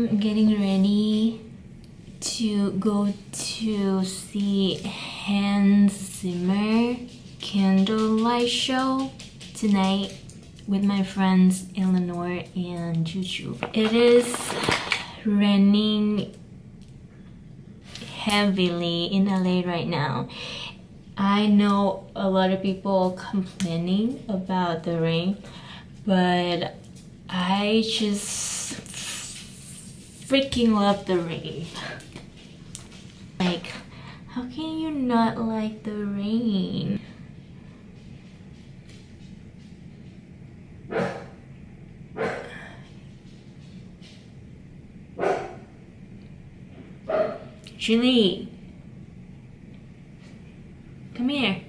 I'm getting ready to go to see Hans Zimmer candlelight show tonight with my friends Eleanor and Juju. It is raining heavily in LA right now. I know a lot of people complaining about the rain, but I just freaking love the rain. Like, how can you not like the rain? Julie, come here.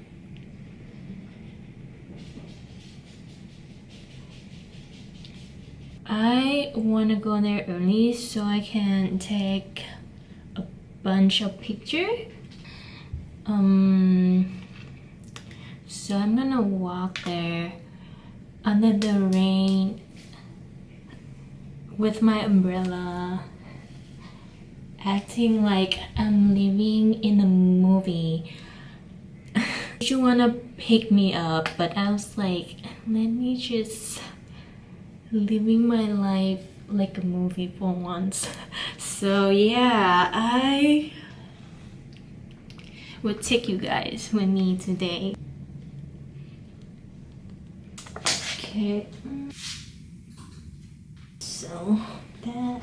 I want to go there early so I can take a bunch of pictures. So I'm gonna walk there under the rain with my umbrella, acting like I'm living in a movie. You wanna pick me up, but I was like, let me just living my life like a movie for once. So yeah, I will take you guys with me today. Okay, so that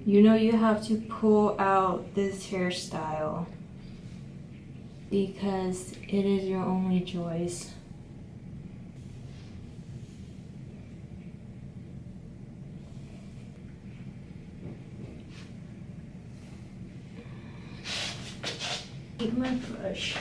you know you have to pull out this hairstyle because it is your only choice. Take my brush.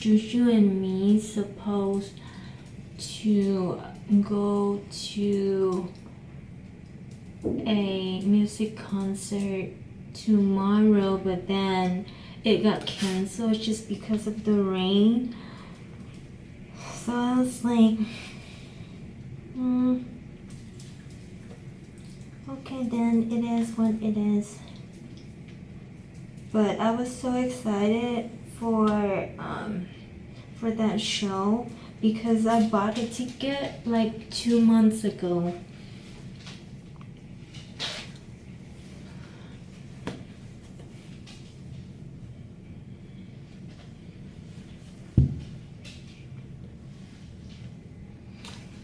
Juju and me supposed to go to a music concert tomorrow, but then it got canceled just because of the rain. So I was like, okay then, it is what it is. But I was so excited for that show because I bought a ticket like 2 months ago.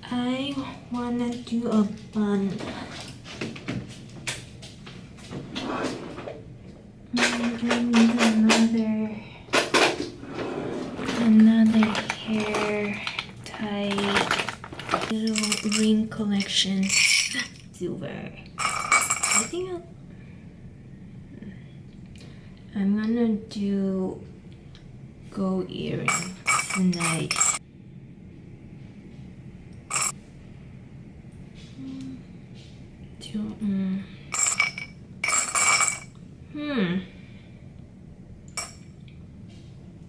I wanna do a bun. I need another hair tie little ring collection. Silver. I think I'm gonna do gold earring tonight.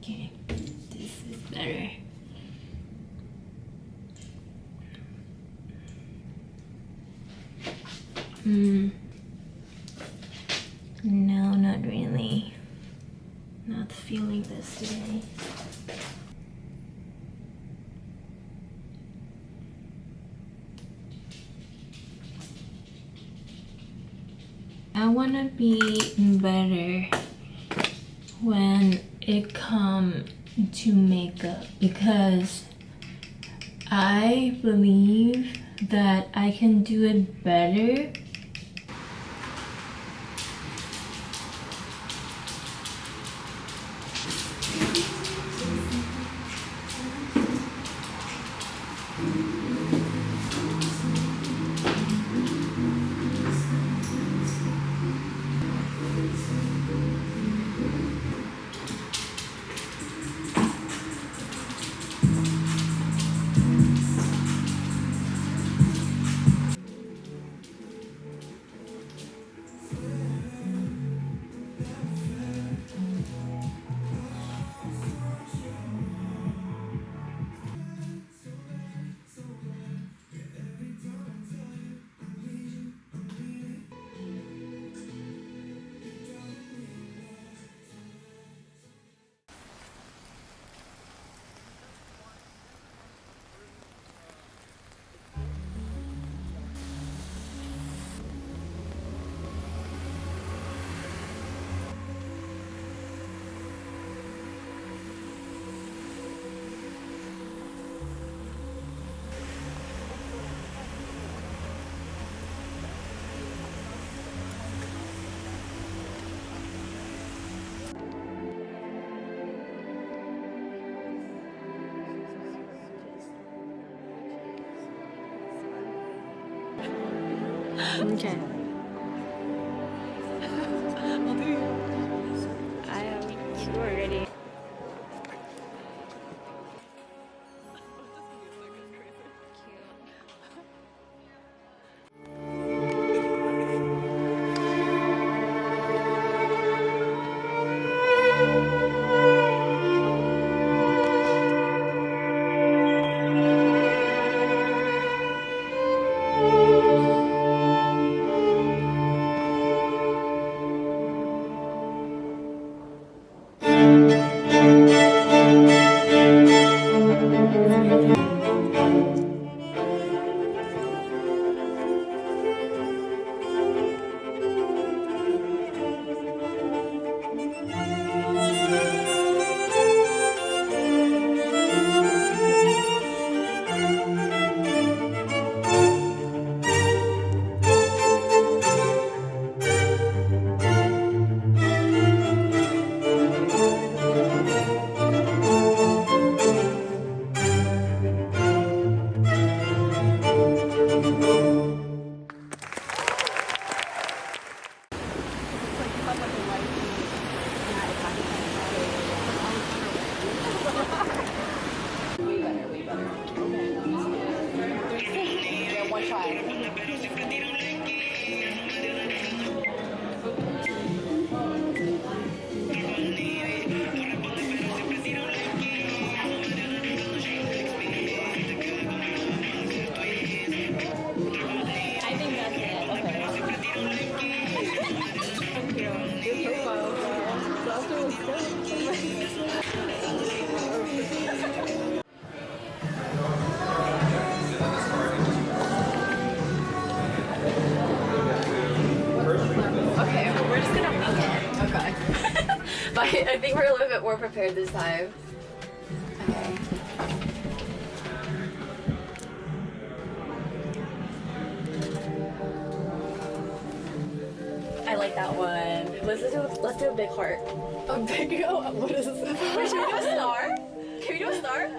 Okay, this is better. No, not really. Not feeling this today. I wanna be better when it comes to makeup because I believe that I can do it better. Okay. I'll do you. I am you already. Okay, we're just gonna wing it. Okay. But I think we're a little bit more prepared this time. Okay. I like that one. Let's do a big heart. A big what is this? Wait, should we do a star? Can we do a star?